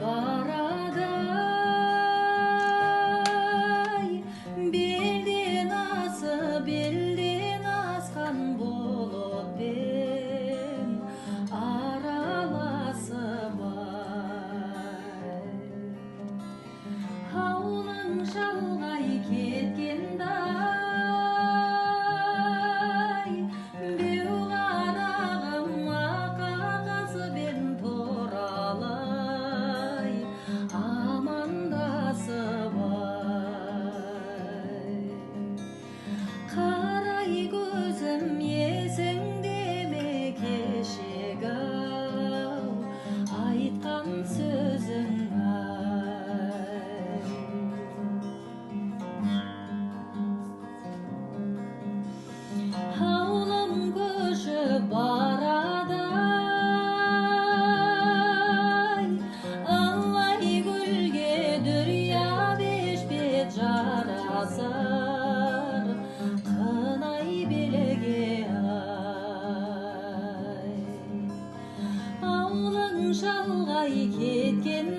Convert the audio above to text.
барадай, белден асқан болотпен араласып ауылың шалғай кеткендай, беу қарағым ақ қағазбен туралай амандасып қарай көзім есіңде ме кешегі-ау айтқан сөзің ауылым көшіп барадай, алай гүлге дүрия бешпет жарасар қынай белге ауылың шалғай кеткен